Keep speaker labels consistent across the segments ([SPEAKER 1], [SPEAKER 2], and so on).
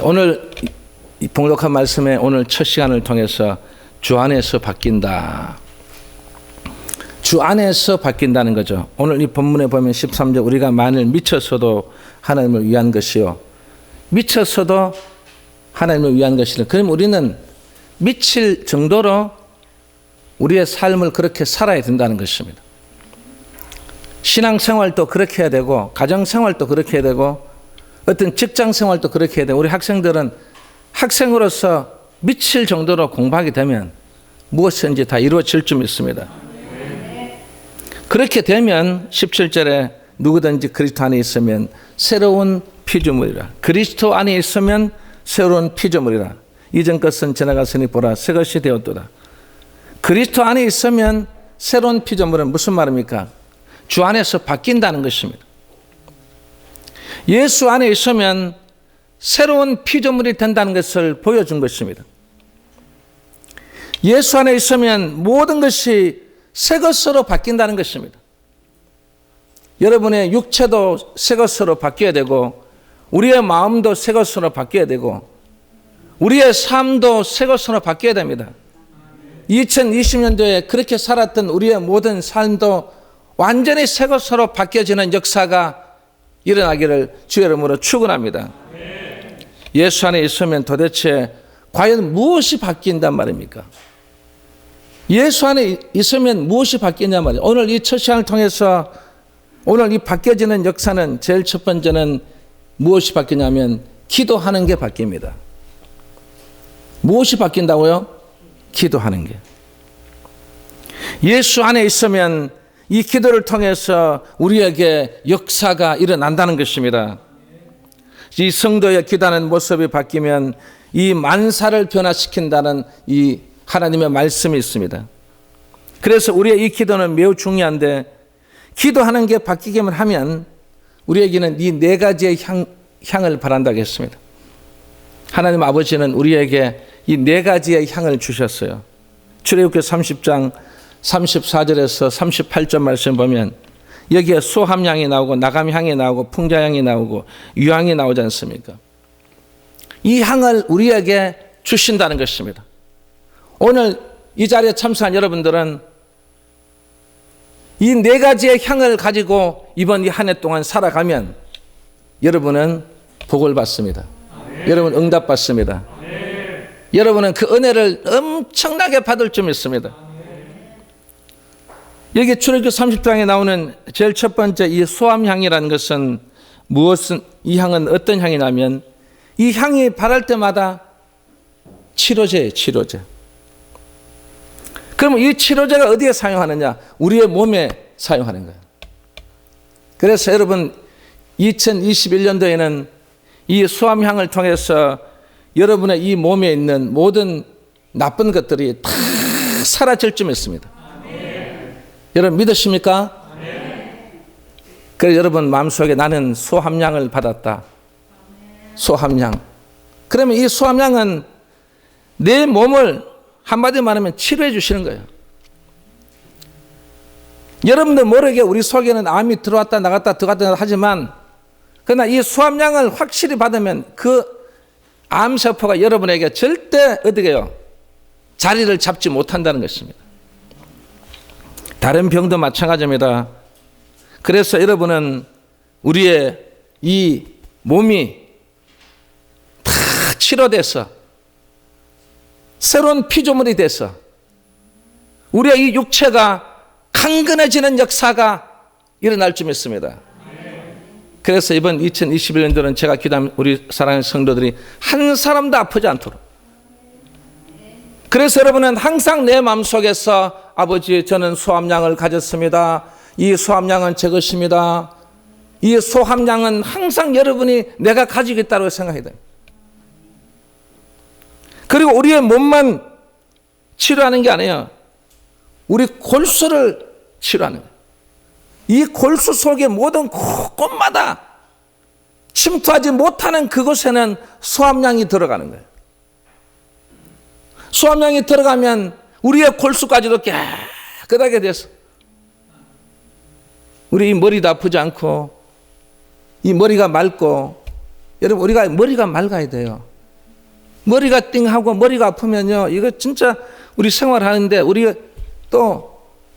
[SPEAKER 1] 오늘 이 봉독한 말씀에 오늘 첫 시간을 통해서 주 안에서 바뀐다. 주 안에서 바뀐다는 거죠. 오늘 이 본문에 보면 13절 우리가 만일 미쳐서도 하나님을 위한 것이요. 미쳐서도 하나님을 위한 것이라. 그럼 우리는 미칠 정도로 우리의 삶을 그렇게 살아야 된다는 것입니다. 신앙생활도 그렇게 해야 되고 가정생활도 그렇게 해야 되고 어떤 직장생활도 그렇게 해야 되고 우리 학생들은 학생으로서 미칠 정도로 공부하게 되면 무엇이든지 다 이루어질 줄 믿습니다. 그렇게 되면 17절에 누구든지 그리스도 안에 있으면 새로운 피조물이라. 그리스도 안에 있으면 새로운 피조물이라. 이전 것은 지나갔으니 보라 새 것이 되었도다. 그리스도 안에 있으면 새로운 피조물은 무슨 말입니까? 주 안에서 바뀐다는 것입니다. 예수 안에 있으면 새로운 피조물이 된다는 것을 보여준 것입니다. 예수 안에 있으면 모든 것이 새 것으로 바뀐다는 것입니다. 여러분의 육체도 새 것으로 바뀌어야 되고 우리의 마음도 새 것으로 바뀌어야 되고 우리의 삶도 새 것으로 바뀌어야 됩니다. 2020년도에 그렇게 살았던 우리의 모든 삶도 완전히 새 것으로 바뀌어지는 역사가 일어나기를 주의 이름으로 축원합니다. 예수 안에 있으면 도대체 과연 무엇이 바뀐단 말입니까? 예수 안에 있으면 무엇이 바뀌냐 말이에요. 오늘 이 첫 시간을 통해서 오늘 이 바뀌어지는 역사는 제일 첫 번째는 무엇이 바뀌냐면 기도하는 게 바뀝니다. 무엇이 바뀐다고요? 기도하는 게. 예수 안에 있으면 이 기도를 통해서 우리에게 역사가 일어난다는 것입니다. 이 성도의 기도하는 모습이 바뀌면 이 만사를 변화시킨다는 이 하나님의 말씀이 있습니다. 그래서 우리의 이 기도는 매우 중요한데 기도하는 게 바뀌기만 하면 우리에게는 이 네 가지의 향을 바란다고 했습니다. 하나님 아버지는 우리에게 이 네 가지의 향을 주셨어요. 출애굽기 30장 34절에서 38절 말씀 보면 여기에 소함향이 나오고 나감향이 나오고 풍자향이 나오고 유향이 나오지 않습니까? 이 향을 우리에게 주신다는 것입니다. 오늘 이 자리에 참석한 여러분들은 이 네 가지의 향을 가지고 이번 이 한 해 동안 살아가면 여러분은 복을 받습니다. 여러분 응답받습니다. 여러분은 그 은혜를 엄청나게 받을 줄 믿습니다. 여기 출애굽기 30장에 나오는 제일 첫 번째 이 소함향이라는 것은 무엇은 이 향은 어떤 향이냐면 이 향이 발할 때마다 치료제예요. 치료제. 그러면 이 치료제가 어디에 사용하느냐? 우리의 몸에 사용하는 거예요. 그래서 여러분 2021년도에는 이 소함향을 통해서 여러분의 이 몸에 있는 모든 나쁜 것들이 다 사라질 줄 믿습니다. 여러분 믿으십니까? 그래서 여러분 마음속에 나는 소함향을 받았다. 소함향. 그러면 이 소함향은 내 몸을 한마디로 말하면 치료해 주시는 거예요. 여러분들 모르게 우리 속에는 암이 들어왔다 나갔다 들어갔다 하지만 그러나 이 소함향을 확실히 받으면 그 암세포가 여러분에게 절대 어떻게 해요? 자리를 잡지 못한다는 것입니다. 다른 병도 마찬가지입니다. 그래서 여러분은 우리의 이 몸이 다 치료돼서 새로운 피조물이 돼서 우리의 이 육체가 강건해지는 역사가 일어날 줄 믿습니다. 그래서 이번 2021년도는 제가 기도하는 우리 사랑하는 성도들이 한 사람도 아프지 않도록 그래서 여러분은 항상 내 마음속에서 아버지 저는 소함향을 가졌습니다. 이 소함향은 제 것입니다. 이 소함향은 항상 여러분이 내가 가지고 있다고 생각해야 됩니다. 그리고 우리의 몸만 치료하는 게 아니에요. 우리 골수를 치료하는 거예요. 이 골수 속의 모든 곳마다 침투하지 못하는 그곳에는 소함향이 들어가는 거예요. 소함향이 들어가면 우리의 골수까지도 깨끗하게 돼서 우리 이 머리도 아프지 않고 이 머리가 맑고 여러분, 우리가 머리가 맑아야 돼요. 머리가 띵하고 머리가 아프면요, 이거 진짜 우리 생활하는데 우리의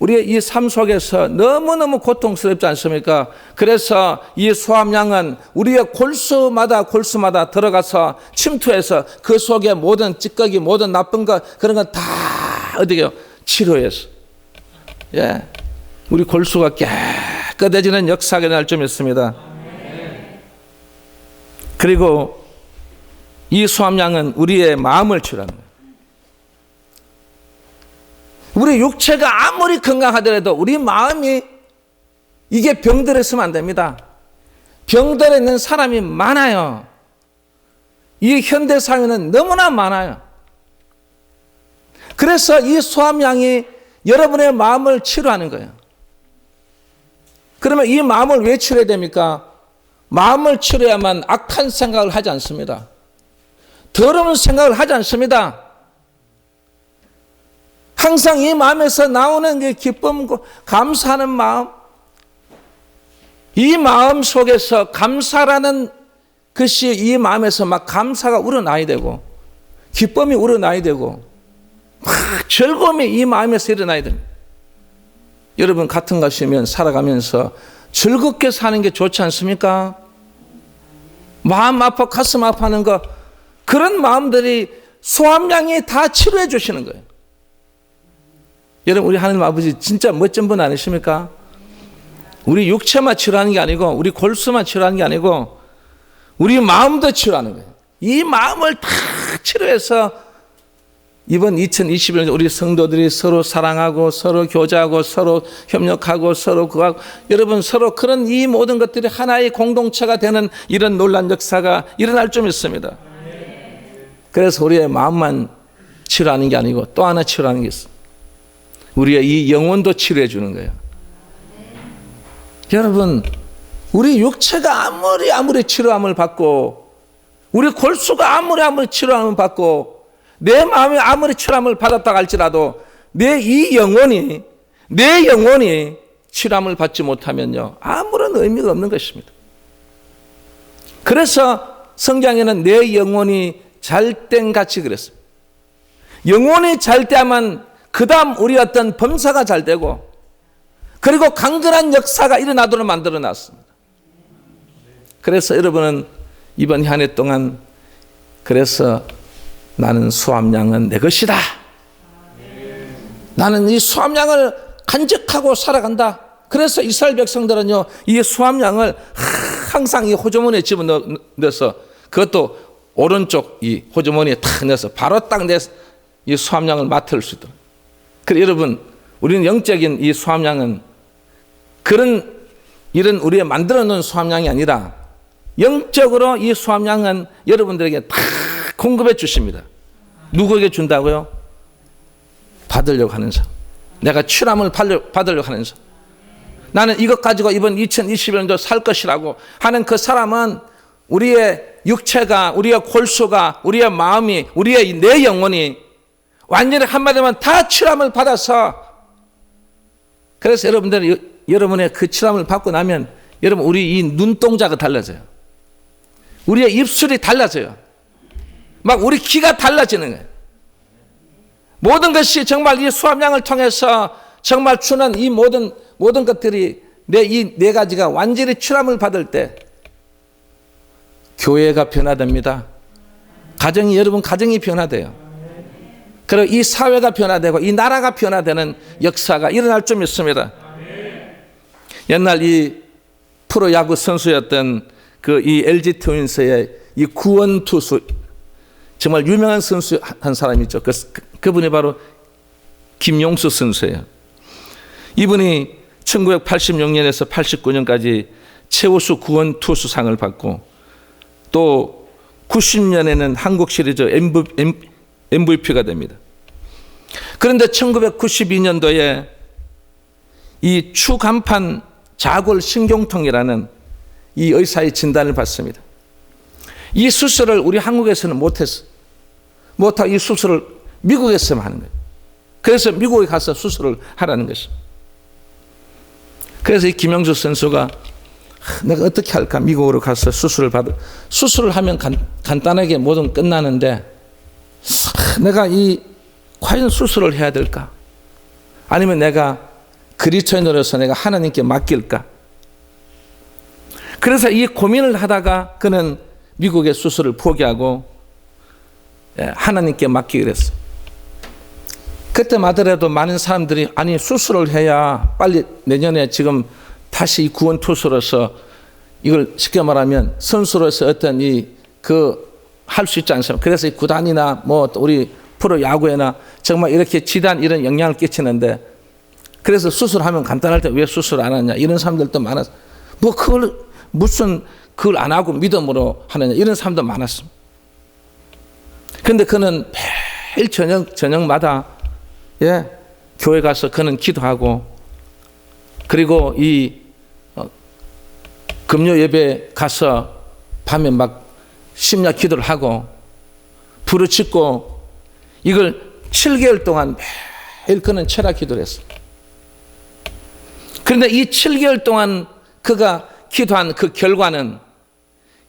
[SPEAKER 1] 이 삶 속에서 너무너무 고통스럽지 않습니까? 그래서 이 소함량은 우리의 골수마다 들어가서 침투해서 그 속에 모든 찌꺼기, 모든 나쁜 것, 그런 건 다 어디게요? 치료해서. 예. 우리 골수가 깨끗해지는 역사가 날 좀 있습니다. 그리고 이 소함량은 우리의 마음을 치료하는 거예요. 우리 육체가 아무리 건강하더라도 우리 마음이 이게 병들어 있으면 안 됩니다. 병들어 있는 사람이 많아요. 이 현대 사회는 너무나 많아요. 그래서 이 소함량이 여러분의 마음을 치료하는 거예요. 그러면 이 마음을 왜 치료해야 됩니까? 마음을 치료해야만 악한 생각을 하지 않습니다. 더러운 생각을 하지 않습니다. 항상 이 마음에서 나오는 게 기쁨, 감사하는 마음, 이 마음 속에서 감사라는 것이 이 마음에서 막 감사가 우러나야 되고, 기쁨이 우러나야 되고, 막 즐거움이 이 마음에서 일어나야 됩니다. 여러분, 같은 것이면 살아가면서 즐겁게 사는 게 좋지 않습니까? 마음 아파, 가슴 아파하는 거, 그런 마음들이 소함량이 다 치료해 주시는 거예요. 여러분, 우리 하나님 아버지 진짜 멋진 분 아니십니까? 우리 육체만 치료하는 게 아니고, 우리 골수만 치료하는 게 아니고, 우리 마음도 치료하는 거예요. 이 마음을 다 치료해서 이번 2021년 우리 성도들이 서로 사랑하고, 서로 교제하고, 서로 협력하고, 서로 그하고, 여러분 서로 그런 이 모든 것들이 하나의 공동체가 되는 이런 놀라운 역사가 일어날 좀 있습니다. 그래서 우리의 마음만 치료하는 게 아니고 또 하나 치료하는 게 있습니다. 우리의 이 영혼도 치료해 주는 거예요. 여러분, 우리 육체가 아무리 치료함을 받고, 우리 골수가 아무리 치료함을 받고, 내 마음이 아무리 치료함을 받았다 할지라도 내 영혼이 치료함을 받지 못하면요, 아무런 의미가 없는 것입니다. 그래서 성경에는 내 영혼이 잘된 같이 그랬습니다. 영혼이 잘 돼야만 그 다음 우리 어떤 범사가 잘 되고, 그리고 강건한 역사가 일어나도록 만들어 놨습니다. 그래서 여러분은 이번 한 해 동안, 그래서 나는 소함량은 내 것이다. 나는 이 소함량을 간직하고 살아간다. 그래서 이스라엘 백성들은요, 이 소함량을 항상 이 호주머니에 집어넣어서, 그것도 오른쪽 이 호주머니에 탁 넣어서 바로 딱 내서 이 소함량을 맡을 수 있도록. 그래서 여러분, 우리는 영적인 이 소함량은 이런 우리의 만들어 놓은 소함량이 아니라 영적으로 이 소함량은 여러분들에게 다 공급해 주십니다. 누구에게 준다고요? 받으려고 하는 사람. 내가 치료함을 받으려고 하는 사람. 나는 이것 가지고 이번 2021년도 살 것이라고 하는 그 사람은 우리의 육체가, 우리의 골수가, 우리의 마음이, 우리의 내 영혼이 완전히 한마디만 다 치료함을 받아서, 그래서 여러분의 그 치료함을 받고 나면 여러분, 우리 이 눈동자가 달라져요. 우리의 입술이 달라져요. 막 우리 귀가 달라지는 거예요. 모든 것이 정말 이 소함량을 통해서 정말 주는 이 모든 것들이 이 네 가지가 완전히 치료함을 받을 때 교회가 변화됩니다. 여러분 가정이 변화돼요. 그리고 이 사회가 변화되고 이 나라가 변화되는 역사가 일어날 좀 있습니다. 옛날 이 프로야구 선수였던 이 LG 트윈스의 이 구원 투수, 정말 유명한 선수 한 사람이 있죠. 그분이 바로 김용수 선수예요. 이분이 1986년에서 89년까지 최우수 구원 투수상을 받고, 또 90년에는 한국 시리즈 MVP가 됩니다. 그런데 1992년도에 이 추간판 자골 신경통이라는 이 의사의 진단을 받습니다. 이 수술을 우리 한국에서는 못하고 이 수술을 미국에서만 하는 거예요. 그래서 미국에 가서 수술을 하라는 것입니다. 그래서 이 김영수 선수가 내가 어떻게 할까? 미국으로 가서 수술을 하면 간단하게 모든 끝나는데 내가 과연 수술을 해야 될까? 아니면 내가 그리스도인으로서 내가 하나님께 맡길까? 그래서 이 고민을 하다가 그는 미국의 수술을 포기하고 하나님께 맡기기로 했어. 그때마더라도 많은 사람들이 아니 수술을 해야 빨리 내년에 지금 다시 구원 투수로서 이걸 쉽게 말하면 선수로서 어떤 할 수 있지 않습니까? 그래서 이 구단이나 뭐 우리 프로 야구에나 정말 이렇게 지단 이런 영향을 끼치는데 그래서 수술하면 간단할 때 왜 수술 안 하냐 이런 사람들도 많았어. 뭐 그걸 무슨 그걸 안 하고 믿음으로 하느냐 이런 사람도 많았습니다. 그런데 그는 매일 저녁마다 교회 가서 그는 기도하고 그리고 금요 예배 가서 밤에 막 심야 기도를 하고 부르짖고 이걸 7개월 동안 매일 그는 철학 기도를 했습니다. 그런데 이 7개월 동안 그가 기도한 그 결과는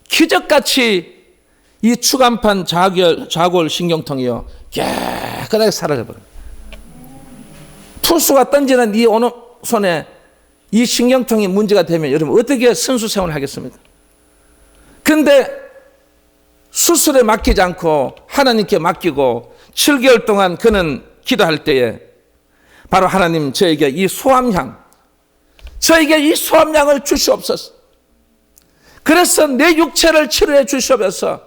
[SPEAKER 1] 기적같이 이 추간판 좌골 신경통이요 깨끗하게 사라져 버려요. 투수가 던지는 이 오른손에 이 신경통이 문제가 되면 여러분 어떻게 선수 생활을 하겠습니까? 그런데 수술에 맡기지 않고 하나님께 맡기고 7개월 동안 그는 기도할 때에 바로 하나님 저에게 이 소암향을 주시옵소서. 그래서 내 육체를 치료해 주시옵소서.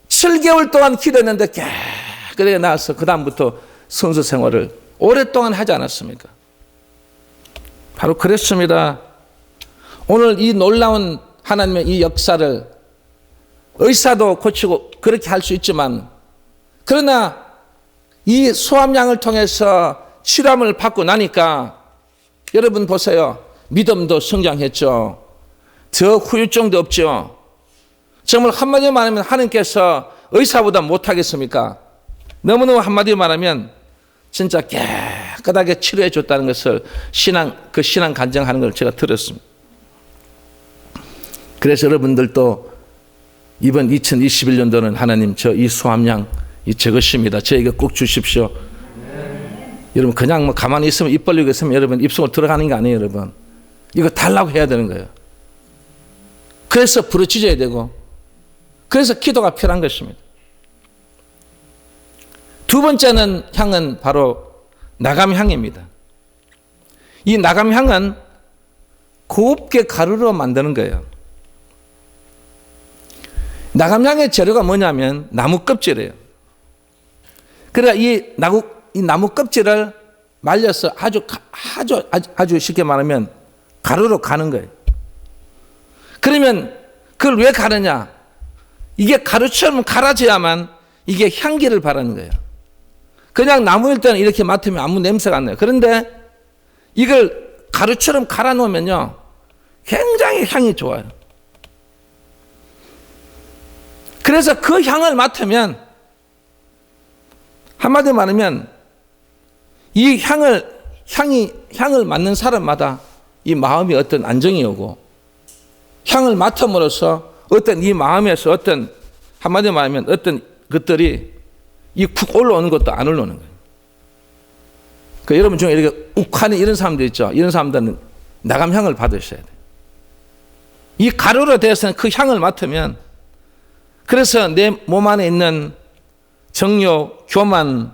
[SPEAKER 1] 7개월 동안 기도했는데 깨끗하게 나와서 그 다음부터 선수 생활을 오랫동안 하지 않았습니까? 바로 그랬습니다. 오늘 이 놀라운 하나님의 이 역사를 의사도 고치고 그렇게 할 수 있지만 그러나 이 소암양을 통해서 치료함을 받고 나니까 여러분 보세요. 믿음도 성장했죠. 더 후유증도 없죠. 정말 한마디로 말하면 하나님께서 의사보다 못하겠습니까? 너무너무 한마디로 말하면 진짜 깨끗하게 치료해 줬다는 것을 신앙 간증하는 걸 제가 들었습니다. 그래서 여러분들도 이번 2021년도는 하나님 저 이 소암양 제 것입니다. 저에게 꼭 주십시오. 여러분 그냥 뭐 가만히 있으면 입 벌리고 있으면 여러분 입속으로 들어가는 게 아니에요. 여러분 이거 달라고 해야 되는 거예요. 그래서 부르짖어야 되고 그래서 기도가 필요한 것입니다. 두 번째는 향은 바로 나감향입니다. 이 나감향은 곱게 가루로 만드는 거예요. 나감향의 재료가 뭐냐면 나무 껍질이에요. 그래야 이 나무 껍질을 말려서 아주 쉽게 말하면 가루로 가는 거예요. 그러면 그걸 왜 가느냐? 이게 가루처럼 갈아져야만 이게 향기를 바라는 거예요. 그냥 나무일 때는 이렇게 맡으면 아무 냄새가 안 나요. 그런데 이걸 가루처럼 갈아 놓으면요 굉장히 향이 좋아요. 그래서 그 향을 맡으면 한마디로 말하면 이 향을 맡는 사람마다 이 마음이 어떤 안정이 오고 향을 맡음으로써 어떤 이 마음에서 어떤 한마디로 말하면 어떤 것들이 이 푹 올라오는 것도 안 올라오는 거예요. 그러니까 여러분 중에 이렇게 욱하는 이런 사람들 있죠. 이런 사람들은 나감향을 받으셔야 돼요. 이 가루로 되어서는 그 향을 맡으면 그래서 내 몸 안에 있는 정욕, 교만,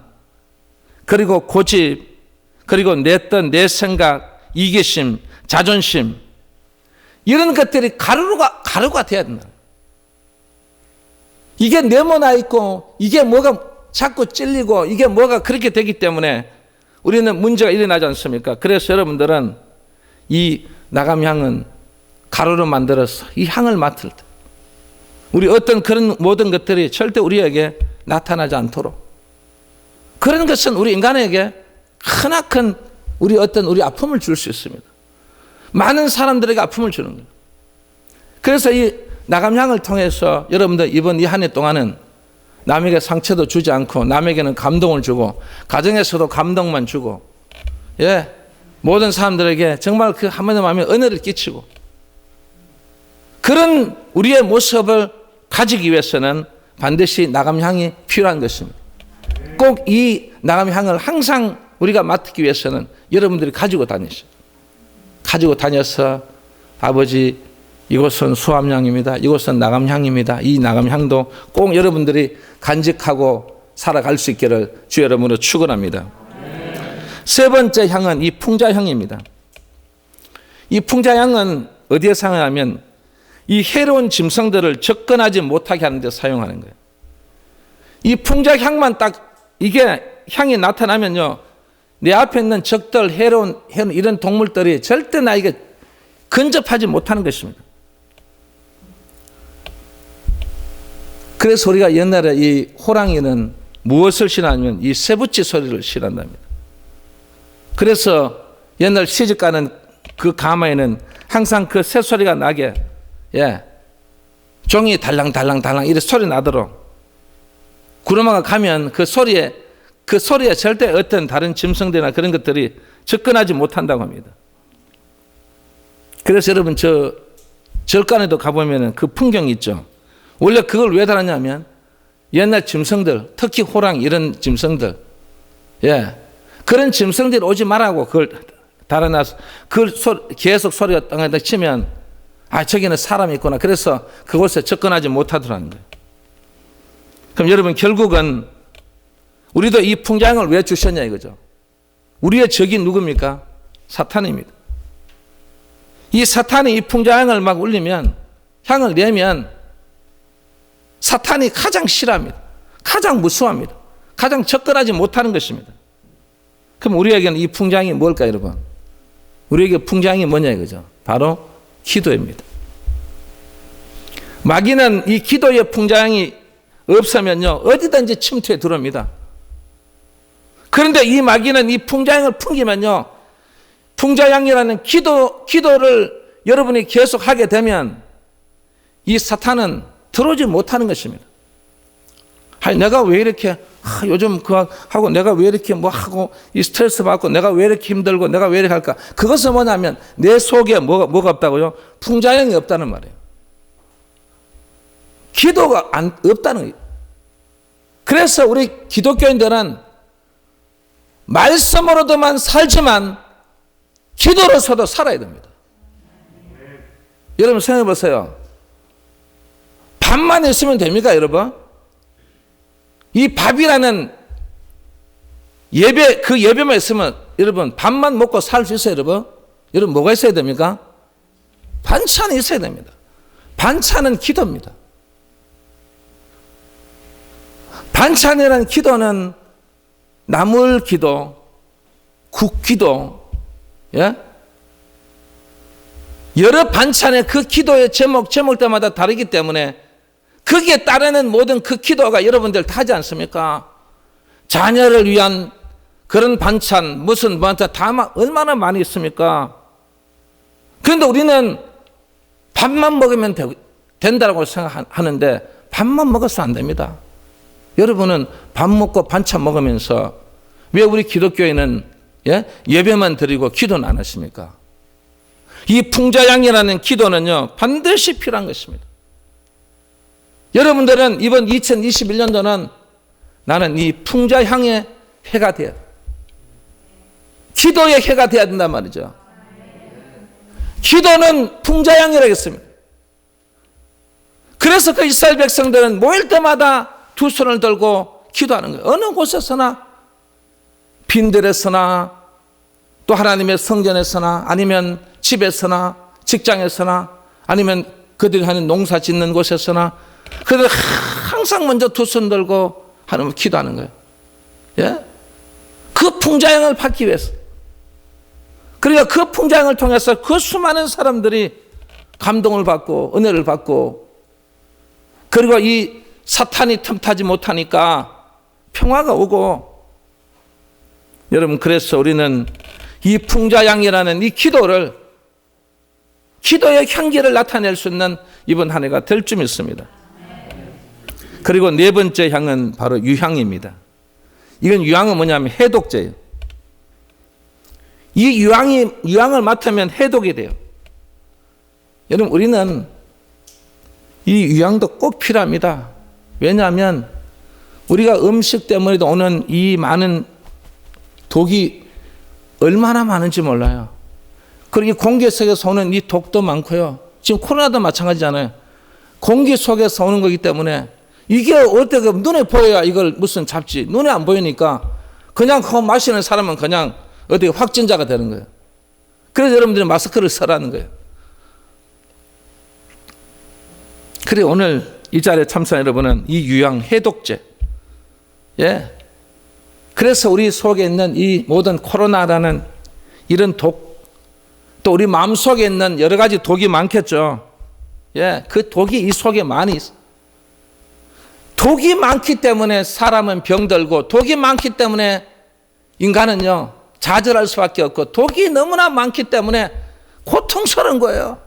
[SPEAKER 1] 그리고 고집, 그리고 내 생각, 이기심, 자존심 이런 것들이 가루가 돼야 된다. 이게 네모나 있고 이게 뭐가 자꾸 찔리고 이게 뭐가 그렇게 되기 때문에 우리는 문제가 일어나지 않습니까? 그래서 여러분들은 이 나감향은 가루로 만들어서 이 향을 맡을 때 우리 어떤 그런 모든 것들이 절대 우리에게 나타나지 않도록 그런 것은 우리 인간에게 크나큰 우리 아픔을 줄 수 있습니다. 많은 사람들에게 아픔을 주는 거예요. 그래서 이 나감향을 통해서 여러분들 이번 이 한 해 동안은 남에게 상처도 주지 않고 남에게는 감동을 주고 가정에서도 감동만 주고 모든 사람들에게 정말 그 한마디로 말하면 은혜를 끼치고 그런 우리의 모습을 가지기 위해서는 반드시 나감향이 필요한 것입니다. 꼭 이 나감향을 항상 우리가 맡기 위해서는 여러분들이 가지고 다니셔요. 가지고 다녀서 아버지 이곳은 수암향입니다. 이곳은 나감향입니다. 이 나감향도 꼭 여러분들이 간직하고 살아갈 수 있기를 주 여러분으로 축원합니다. 세 번째 향은 이 풍자향입니다. 이 풍자향은 어디에 사용하냐면 이 해로운 짐승들을 접근하지 못하게 하는 데 사용하는 거예요. 이 풍자향만 딱 이게 향이 나타나면요, 내 앞에 있는 적들, 해로운 이런 동물들이 절대 나에게 근접하지 못하는 것입니다. 그래서 우리가 옛날에 이 호랑이는 무엇을 싫어하냐면 이 쇠붙이 소리를 싫어한답니다. 그래서 옛날 시집가는 그 가마에는 항상 그 새 소리가 나게, 종이 달랑달랑달랑 이렇게 소리 나도록 구르마가 가면 그 소리에 절대 어떤 다른 짐승들이나 그런 것들이 접근하지 못한다고 합니다. 그래서 여러분 저 절간에도 가보면 그 풍경이 있죠. 원래 그걸 왜 달았냐면 옛날 짐승들, 특히 호랑이 이런 짐승들, 그런 짐승들이 오지 말라고 그걸 달아놔서 계속 소리가 땅에다 치면 저기는 사람이 있구나. 그래서 그곳에 접근하지 못하더라는 거예요. 그럼 여러분 결국은 우리도 이 풍자향을 왜 주셨냐 이거죠. 우리의 적이 누굽니까? 사탄입니다. 이 사탄이 이 풍자향을 막 울리면, 향을 내면 사탄이 가장 싫어합니다. 가장 무서워합니다. 가장 접근하지 못하는 것입니다. 그럼 우리에게는 이 풍자향이 뭘까 여러분? 우리에게 풍자향이 뭐냐 이거죠. 바로 기도입니다. 마귀는 이 기도의 풍자향이 없으면요 어디든지 침투해 들어옵니다. 그런데 이 마귀는 이 풍자향을 풍기면요, 풍자향이라는 기도를 여러분이 계속 하게 되면 이 사탄은 들어오지 못하는 것입니다. 내가 왜 이렇게 요즘 그거 하고 내가 왜 이렇게 뭐 하고 이 스트레스 받고 내가 왜 이렇게 힘들고 내가 왜 이렇게 할까? 그것은 뭐냐면 내 속에 뭐가 없다고요? 풍자향이 없다는 말이에요. 기도가 없다는 거예요. 그래서 우리 기독교인들은 말씀으로도만 살지만 기도로서도 살아야 됩니다. 여러분 생각해 보세요. 밥만 있으면 됩니까 여러분? 이 밥이라는 예배, 그 예배만 있으면 여러분 밥만 먹고 살 수 있어요 여러분? 여러분 뭐가 있어야 됩니까? 반찬이 있어야 됩니다. 반찬은 기도입니다. 반찬이라는 기도는 나물 기도, 국 기도, 여러 반찬의 그 기도의 제목마다 다르기 때문에 거기에 따르는 모든 그 기도가 여러분들 다 하지 않습니까? 자녀를 위한 그런 반찬, 무슨 반찬 다 얼마나 많이 있습니까? 그런데 우리는 밥만 먹으면 된다고 생각하는데 밥만 먹어서 안 됩니다. 여러분은 밥 먹고 반찬 먹으면서 왜 우리 기독교인은 예배만 드리고 기도는 안 하십니까? 이 풍자향이라는 기도는요 반드시 필요한 것입니다. 여러분들은 이번 2021년도는 나는 이 풍자향의 해가 돼야 돼. 기도의 해가 돼야 된단 말이죠. 기도는 풍자향이라고 했습니다. 그래서 그 이스라엘 백성들은 모일 때마다 두 손을 들고 기도하는 거예요. 어느 곳에서나, 빈들에서나, 또 하나님의 성전에서나, 아니면 집에서나, 직장에서나, 아니면 그들이 하는 농사 짓는 곳에서나, 그들 항상 먼저 두 손 들고 하나님을 기도하는 거예요. 그 풍자향을 받기 위해서. 그러니까 그 풍자향을 통해서 그 수많은 사람들이 감동을 받고 은혜를 받고, 그리고 이 사탄이 틈타지 못하니까 평화가 오고, 여러분 그래서 우리는 이 풍자향이라는 이 기도의 향기를 나타낼 수 있는 이번 한 해가 될 줄 믿습니다. 그리고 네 번째 향은 바로 유향입니다. 이건 유향은 뭐냐면 해독제예요. 이 유향을 맡으면 해독이 돼요. 여러분 우리는 이 유양도 꼭 필요합니다. 왜냐하면 우리가 음식 때문에도 오는 이 많은 독이 얼마나 많은지 몰라요. 그리고 이 공기 속에서 오는 이 독도 많고요. 지금 코로나도 마찬가지잖아요. 공기 속에서 오는 거기 때문에 이게 어떻게 눈에 보여야 이걸 무슨 잡지. 눈에 안 보이니까 그냥 그거 마시는 사람은 그냥 어떻게 확진자가 되는 거예요. 그래서 여러분들이 마스크를 써라는 거예요. 그래 오늘 이 자리에 참석한 여러분은 이 유양 해독제, 예. 그래서 우리 속에 있는 이 모든 코로나라는 이런 독, 또 우리 마음 속에 있는 여러 가지 독이 많겠죠. 예, 그 독이 이 속에 많이 있어. 독이 많기 때문에 사람은 병들고, 독이 많기 때문에 인간은요 좌절할 수밖에 없고, 독이 너무나 많기 때문에 고통스러운 거예요.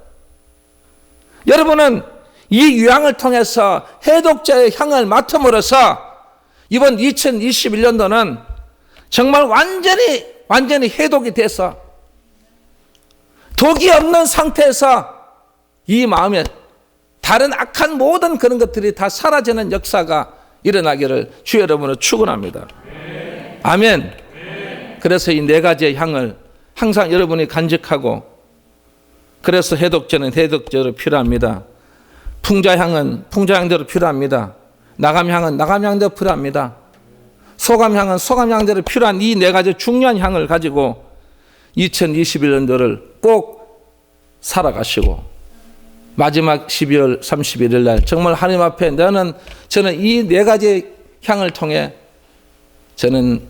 [SPEAKER 1] 여러분은 이 유양을 통해서 해독제의 향을 맡음으로써 이번 2021년도는 정말 완전히 해독이 돼서 독이 없는 상태에서 이 마음에 다른 악한 모든 그런 것들이 다 사라지는 역사가 일어나기를 주 여러분으로 축원합니다. 아멘. 그래서 이 네 가지의 향을 항상 여러분이 간직하고, 그래서 해독제는 해독제로 필요합니다. 풍자향은 풍자향대로 필요합니다. 나감향은 나감향대로 필요합니다. 소감향은 소감향대로 필요한 이 네 가지 중요한 향을 가지고 2021년도를 꼭 살아가시고, 마지막 12월 31일 날 정말 하나님 앞에 저는 이 네 가지 향을 통해 저는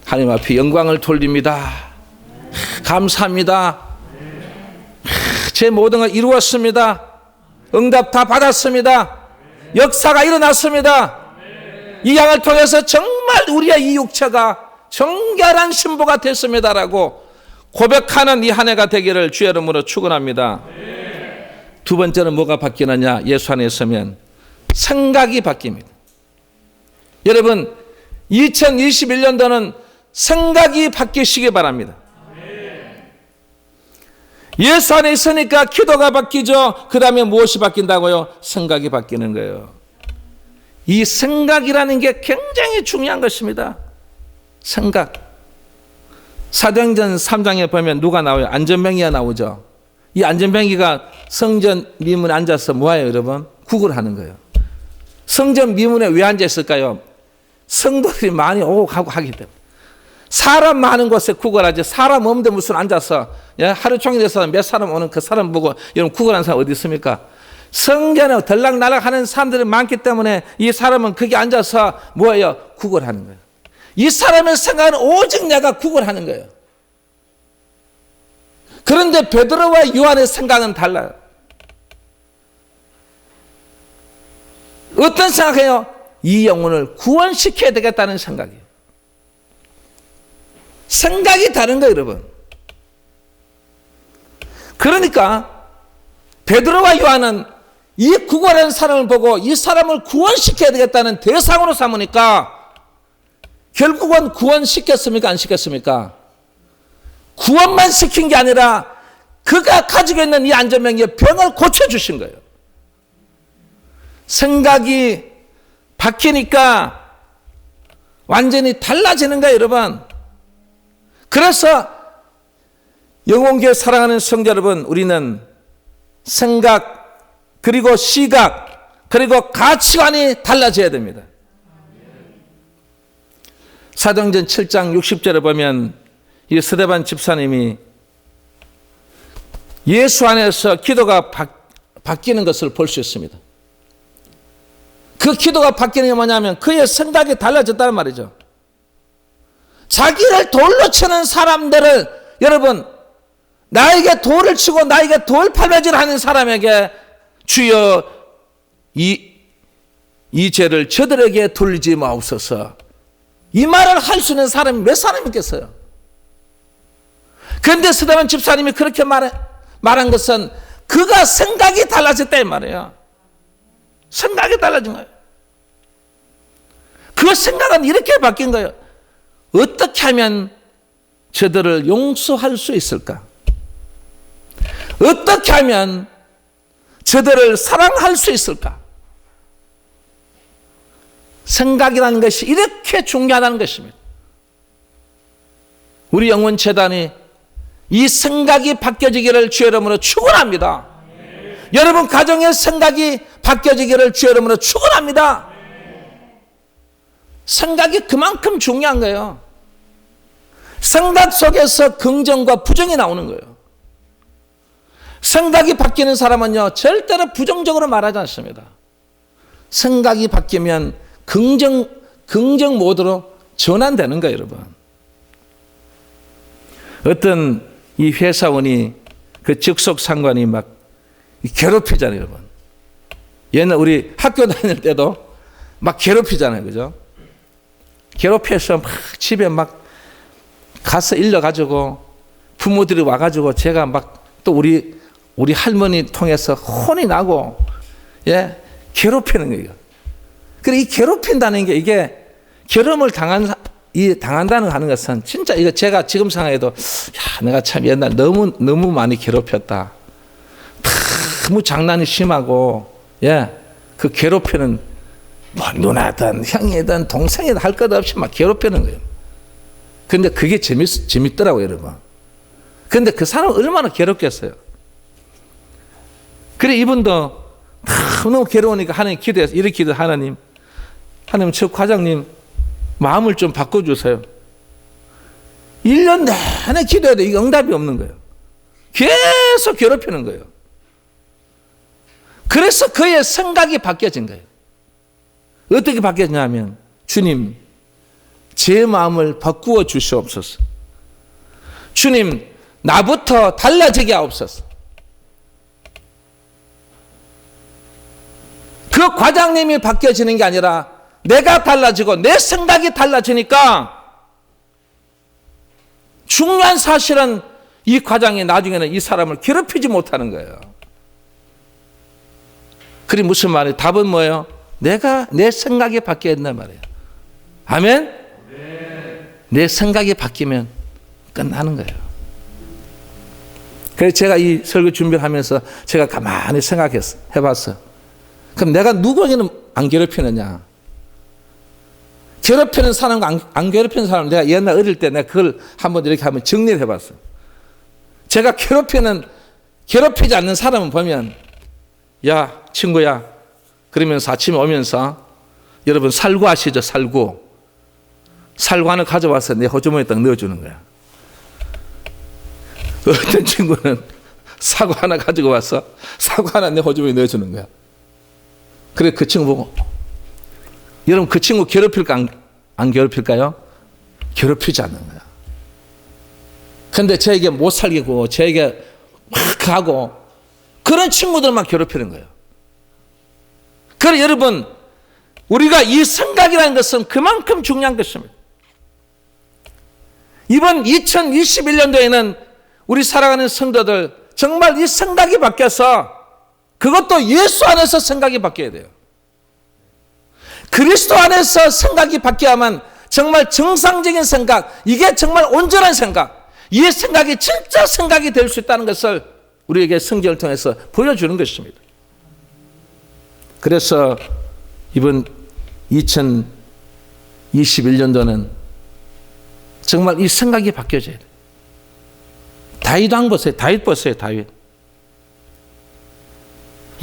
[SPEAKER 1] 하나님 앞에 영광을 돌립니다. 감사합니다. 제 모든 걸 이루었습니다. 응답 다 받았습니다. 역사가 일어났습니다. 이 향을 통해서 정말 우리의 이 육체가 정결한 신부가 됐습니다라고 고백하는 이 한 해가 되기를 주의 이름으로 축원합니다. 두 번째는 뭐가 바뀌느냐? 예수 안에 있으면 생각이 바뀝니다. 여러분 2021년도는 생각이 바뀌시기 바랍니다. 예수 안에 있으니까 기도가 바뀌죠. 그 다음에 무엇이 바뀐다고요? 생각이 바뀌는 거예요. 이 생각이라는 게 굉장히 중요한 것입니다. 생각. 사도행전 3장에 보면 누가 나와요? 안전뱅이가 나오죠. 이 안전뱅이가 성전 미문에 앉아서 뭐예요, 여러분? 국을 하는 거예요. 성전 미문에 왜 앉아 있을까요? 성도들이 많이 오고 가고 하기 때문에. 사람 많은 곳에 국을 하지, 사람 없는데 무슨 앉아서 하루 종일 해서 몇 사람 오는 그 사람 보고 여러분 국을 하는 사람 어디 있습니까? 성전에 들락날락 하는 사람들이 많기 때문에 이 사람은 거기 앉아서 뭐예요? 국을 하는 거예요. 이 사람의 생각은 오직 내가 국을 하는 거예요. 그런데 베드로와 요한의 생각은 달라요. 어떤 생각이에요? 이 영혼을 구원시켜야 되겠다는 생각이에요. 생각이 다른 거예요, 여러분. 그러니까 베드로와 요한은 이 구걸하는 사람을 보고 이 사람을 구원시켜야 되겠다는 대상으로 삼으니까 결국은 구원시켰습니까? 안 시켰습니까? 구원만 시킨 게 아니라 그가 가지고 있는 이 안전병의 병을 고쳐주신 거예요. 생각이 바뀌니까 완전히 달라지는 거예요, 여러분. 그래서 영혼교회 사랑하는 성도 여러분, 우리는 생각, 그리고 시각, 그리고 가치관이 달라져야 됩니다. 사도행전 7장 60절에 보면 이 스데반 집사님이 예수 안에서 기도가 바뀌는 것을 볼 수 있습니다. 그 기도가 바뀌는 게 뭐냐면 그의 생각이 달라졌다는 말이죠. 자기를 돌로 치는 사람들을, 여러분, 나에게 돌을 치고 나에게 돌팔매질 하는 사람에게 주여 이 죄를 저들에게 돌리지 마옵소서, 이 말을 할 수 있는 사람이 몇 사람이 있겠어요? 그런데 스데반 집사님이 그렇게 말한 것은 그가 생각이 달라졌다 이 말이에요. 생각이 달라진 거예요. 그 생각은 이렇게 바뀐 거예요. 어떻게 하면 저들을 용서할 수 있을까? 어떻게 하면 저들을 사랑할 수 있을까? 생각이라는 것이 이렇게 중요하다는 것입니다. 우리 영혼재단이 이 생각이 바뀌어지기를 주의 이름으로 축원합니다. 여러분 가정의 생각이 바뀌어지기를 주의 이름으로 축원합니다. 생각이 그만큼 중요한 거예요. 생각 속에서 긍정과 부정이 나오는 거예요. 생각이 바뀌는 사람은요, 절대로 부정적으로 말하지 않습니다. 생각이 바뀌면 긍정 모드로 전환되는 거예요, 여러분. 어떤 이 회사원이 그 직속 상관이 막 괴롭히잖아요, 여러분. 옛날 우리 학교 다닐 때도 막 괴롭히잖아요, 그죠? 괴롭혀서 막 집에 막 가서 일러가지고 부모들이 와가지고 제가 막 또 우리 할머니 통해서 혼이 나고, 예, 괴롭히는 거예요. 그래, 이 괴롭힌다는 게 이게 결함을 당한다는 하는 것은 진짜 이거 제가 지금 상황에도 야, 내가 참 옛날 너무 많이 괴롭혔다. 너무 장난이 심하고, 예, 그 괴롭히는 뭐 누나든 형이든 동생이든 할 것 없이 막 괴롭히는 거예요. 근데 그게 재밌더라고요, 여러분. 근데 그 사람은 얼마나 괴롭겠어요. 그래, 이분도 너무 괴로우니까 하나님 기도해서 이렇게 기도, 하나님 저 과장님 마음을 좀 바꿔주세요. 1년 내내 기도해도 이게 응답이 없는 거예요. 계속 괴롭히는 거예요. 그래서 그의 생각이 바뀌어진 거예요. 어떻게 바뀌었냐면, 주님, 제 마음을 바꾸어 주시옵소서. 주님, 나부터 달라지게 하옵소서. 그 과장님이 바뀌어지는 게 아니라 내가 달라지고 내 생각이 달라지니까, 중요한 사실은 이 과장이 나중에는 이 사람을 괴롭히지 못하는 거예요. 그게 무슨 말이에요? 답은 뭐예요? 내 생각이 바뀌어야 된단 말이에요. 아멘? 내 생각이 바뀌면 끝나는 거예요. 그래서 제가 이 설교 준비를 하면서 제가 가만히 해봤어요. 그럼 내가 누구에게는 안 괴롭히느냐? 괴롭히는 사람과 안 괴롭히는 사람, 내가 옛날 어릴 때 내가 그걸 한번 이렇게 한번 정리를 해봤어요. 제가 괴롭히지 않는 사람은 보면, 야, 친구야, 그러면서 아침에 오면서, 여러분 살구 아시죠? 살구 하나 가져와서 내 호주머니에 딱 넣어주는 거야. 어떤 친구는 사과 하나 가지고 와서 사과 하나 내 호주머니에 넣어주는 거야. 그래, 그 친구 보고, 여러분 그 친구 괴롭힐까 안 괴롭힐까요? 괴롭히지 않는 거야. 근데 저에게 못 살기고 저에게 막 하고 그런 친구들만 괴롭히는 거예요. 그래, 여러분, 우리가 이 생각이라는 것은 그만큼 중요한 것입니다. 이번 2021년도에는 우리 살아가는 성도들 정말 이 생각이 바뀌어서, 그것도 예수 안에서 생각이 바뀌어야 돼요. 그리스도 안에서 생각이 바뀌어야만 정말 정상적인 생각, 이게 정말 온전한 생각, 이 생각이 진짜 생각이 될 수 있다는 것을 우리에게 성경을 통해서 보여주는 것입니다. 그래서 이번 2021년도는 정말 이 생각이 바뀌어져야 돼요. 다윗 왕 보세요. 다윗.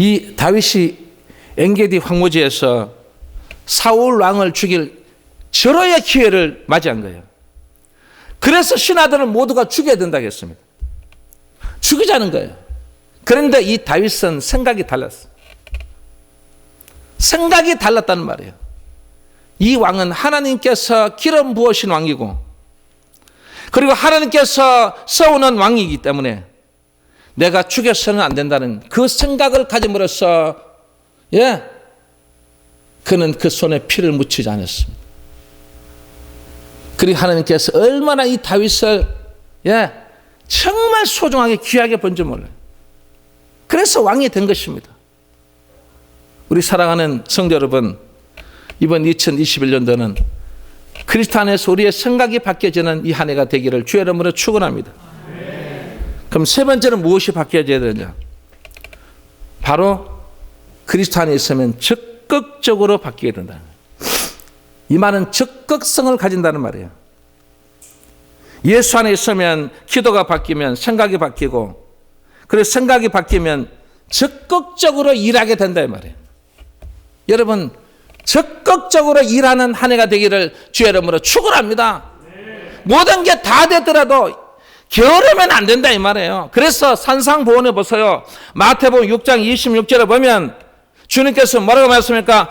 [SPEAKER 1] 이 다윗이 엔게디 황무지에서 사울 왕을 죽일 절호의 기회를 맞이한 거예요. 그래서 신하들을 모두가 죽여야 된다고 했습니다. 죽이자는 거예요. 그런데 이 다윗은 생각이 달랐어요. 생각이 달랐다는 말이에요. 이 왕은 하나님께서 기름 부으신 왕이고, 그리고 하나님께서 세우는 왕이기 때문에 내가 죽여서는 안 된다는 그 생각을 가짐으로써, 예, 그는 그 손에 피를 묻히지 않았습니다. 그리고 하나님께서 얼마나 이 다윗을, 예, 정말 소중하게 귀하게 본 줄 몰라요. 그래서 왕이 된 것입니다. 우리 사랑하는 성도 여러분, 이번 2021년도는 그리스도 안에서 우리의 생각이 바뀌어지는 이 한 해가 되기를 주의 이름으로 축원합니다. 그럼 세 번째는 무엇이 바뀌어져야 되냐? 바로 그리스도 안에 있으면 적극적으로 바뀌게 된다. 이 말은 적극성을 가진다는 말이에요. 예수 안에 있으면 기도가 바뀌면 생각이 바뀌고, 그래서 생각이 바뀌면 적극적으로 일하게 된다 이 말이에요. 여러분, 적극적으로 일하는 한 해가 되기를 주의 이름으로 축원합니다. 모든 게 다 되더라도 게으르면 안 된다 이 말이에요. 그래서 산상보훈에 보세요. 마태복음 6장 26절에 보면 주님께서 뭐라고 말씀합니까?